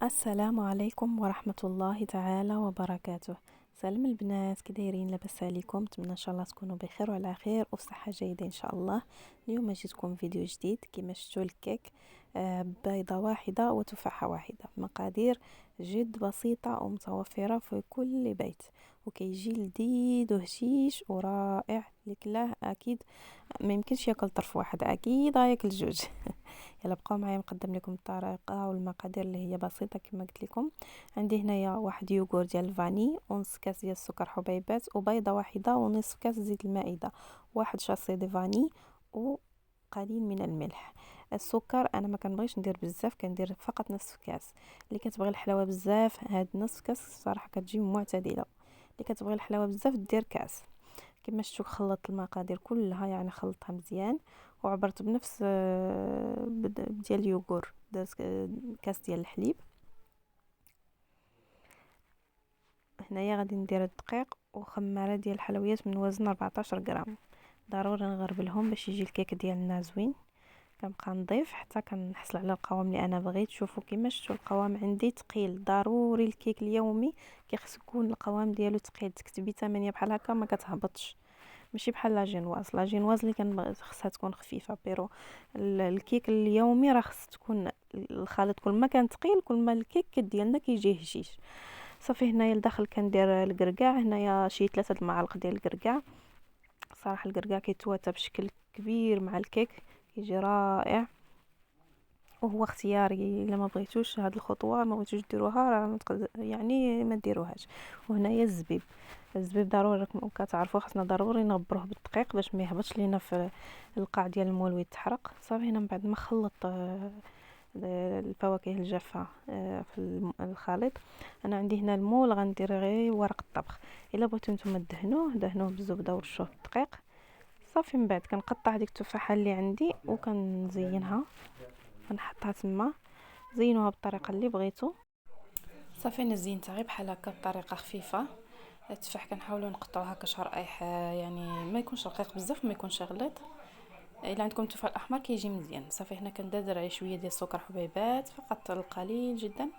السلام عليكم ورحمة الله تعالى وبركاته. سلام البنات، كي دايرين؟ لاباس عليكم؟ نتمنى ان شاء الله تكونوا بخير وعلى خير وفي صحة جيدة ان شاء الله. اليوم جيتكم فيديو جديد كما شفتوا الكيك. بيضة واحدة وتفاحة واحدة، مقادير جد بسيطة ومتوفرة في كل بيت، وكيجي لذيذ وهشيش ورائع. لكلاه اكيد ما يمكنش ياكل طرف واحد، اكيد غياكل جوج. يلا بقاو معايا نقدم لكم الطريقه والمقادير اللي هي بسيطه كما قلت لكم. عندي هنايا واحد يوغور ديال الفاني، ونص كاس ديال السكر حبيبات، وبيضه واحده، ونصف كاس زيت المائده، واحد شاصي دي فاني، وقليل من الملح. السكر انا ما كنبغيش ندير بزاف، كندير فقط نصف كاس. اللي كتبغي الحلاوه بزاف هاد نصف كاس صراحه كتجي معتدله، اللي كتبغي الحلاوه بزاف دير كاس. كما شفتوا خلطت المقادير كلها، يعني خلطتها مزيان، وعبرت بنفس ديال اليوغور، درت كاس ديال الحليب. هنايا غادي ندير الدقيق وخماره ديال الحلويات من وزن 14 غرام. ضروري نغربلهم باش يجي الكيك ديالنا زوين. كنبقى نضيف حتى كنحصل على القوام اللي انا بغيت. شوفوا كيما شفتوا القوام عندي ثقيل، ضروري الكيك اليومي كيخص يكون القوام ديالو ثقيل. تكتبي 8 بحال هكا ما كتهبطش، ماشي بحال لاجينواز اللي خصها تكون خفيفه. بيرو الكيك اليومي راه خص تكون الخليط كل ما كان ثقيل كل ما الكيك ديالنا كيجي هشيش. صافي هنايا لداخل كندير الكركاع، هنايا شي 3 المعالق ديال الكركاع. صراحه الكركاع كيتواتى بشكل كبير مع الكيك، كيجي رائع وهو اختياري. الا ما بغيتوش هاد الخطوه، ما بغيتوش ديروها، راه يعني ما ديروهاش. وهنايا الزبيب ضروري، راكم كتعرفوا خاصنا ضروري نغبروه بالدقيق باش ما يهبطش لينا في القاع ديال المول ويتحرق. صافي هنا من بعد ما خلط الفواكه الجافه في الخليط. انا عندي هنا المول غندير غير ورق الطبخ. الا بغيتو نتوما دهنوه بالزبده ورشوه بالدقيق. صافي من بعد كنقطع ديك التفاحه اللي عندي وكنزينها، كنحطها تما. زينوها بالطريقه اللي بغيتو. صافي انا زينتها غير بحال هكا بطريقه خفيفه. التفاح كنحاولوا نقطعوه هكا شرائح، يعني ما يكونش رقيق بزاف ما يكونش غليظ. الا عندكم التفاح الاحمر كيجي مزيان. صافي هنا كندير عليه شويه ديال السكر حبيبات، فقط القليل جدا.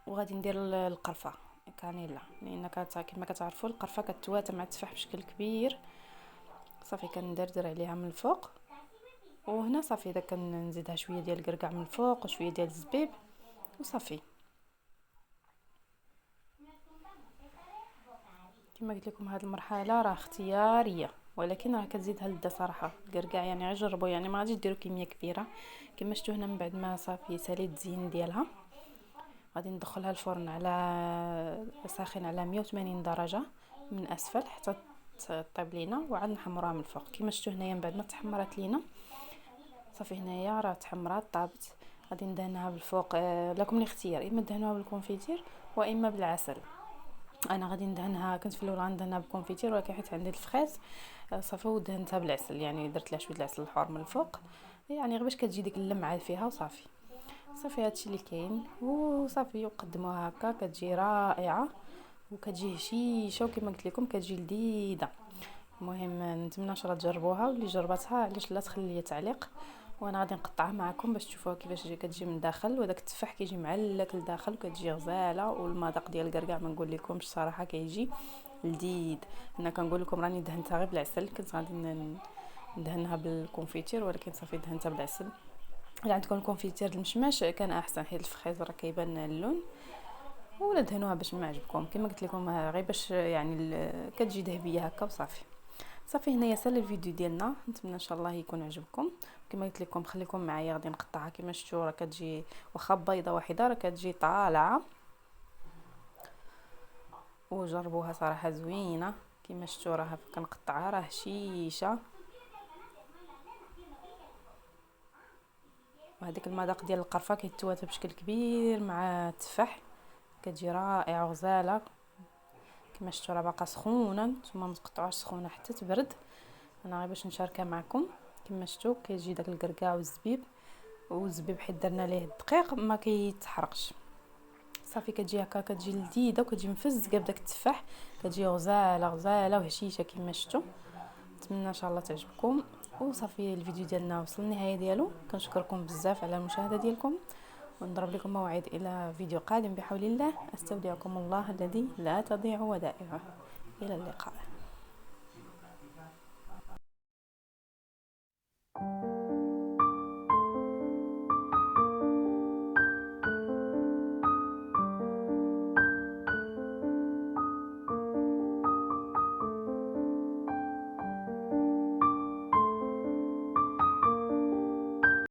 وغادي ندير القرفه كانيلا، لان كما كتعرفوا القرفه كتواتى مع التفاح بشكل كبير. صافي كندردر عليها من الفوق. وهنا صافي اذا كنزيدها شويه ديال الكركاع من الفوق وشويه ديال الزبيب وصافي. كما قلت لكم هذه المرحله راه اختياريه، ولكن راه كتزيدها لذة صراحه. الكركاع يعني غير جربوا، يعني ما غاديش ديروا كميه كبيره. كما شفتوا هنا من بعد ما صافي ساليت الزين ديالها، غادي ندخلها الفرن على ساخن على 180 درجه من اسفل حتى طيب لينا، وعاد نحمروها من الفوق. كما شفتوا هنايا من بعد ما تحمرات لينا صافي، هنايا راه تحمرات طابت. غادي ندهنها بالفوق، لكم الاختيار، اما دهنوها بالكونفيتير واما بالعسل. انا غادي ندهنها، كنت في الاول غندهنها بالكونفيتير، ولكن حيت عندي الفخيز صافي ودهنتها بالعسل، يعني درت لها شويه العسل الحار من الفوق، يعني غير باش كتجي ديك اللمعه فيها. وصافي صافي هادشي اللي كاين. وصافي وقدموها هكا كتجي رائعه وكتجي هشيشه، وكما قلت لكم كتجي لذيذه. المهم نتمنى ان شاء الله تجربوها، واللي جربتها علاش لا تخلي لي تعليق، وانا غادي نقطعها معكم باش تشوفوها كيفاش كتجي من الداخل. وداك التفاح كيجي معلك لداخل وكتجي غزاله. والمذاق ديال الكركاع ما نقول لكمش صراحه كيجي لذيذ. انا كنقول لكم راني دهنتها غير بالعسل، كنت غادي ندهنها بالكونفيتير، ولكن صافي دهنتها بالعسل. الا عندكم الكونفيتير المشماش كان احسن، حيت الفخيز راه كيبان اللون. ولا دهنوها باش ما عجبكم، كما قلت لكم غير باش يعني كتجي ذهبيه هكا وصافي. صافي هنايا سال الفيديو ديالنا، نتمنى ان شاء الله يكون عجبكم. كما قلت لكم خليكم معايا، غادي نقطعها كما شفتوا راه كتجي واخا بيضه واحده راه كتجي طالعه. وجربوها صراحه زوينه. كما شفتوا راه كنقطعها راه هشيشه. وهذيك المذاق ديال القرفه كيتواتى بشكل كبير مع التفاح، كتجي رائعه وغزاله. كما شفتوا راه باقا سخونه، نتوما ما تقطعوهاش سخونه حتى تبرد. انا غير باش نشاركها معكم. كما شفتوا كيجي داك الكركاع والزبيب حيت درنا ليه الدقيق ما كيتحرقش. صافي كتجي هكا كتجي لذيذه وكتجي مفزقه بداك التفاح، كتجي غزاله غزاله وهشيشه كما شفتوا. نتمنى ان شاء الله تعجبكم. وصافي الفيديو ديالنا وصل للنهايه ديالو. كنشكركم بزاف على المشاهده ديالكم، ونضرب لكم موعد إلى فيديو قادم بحول الله. أستودعكم الله الذي لا تضيع ودائعه. إلى اللقاء.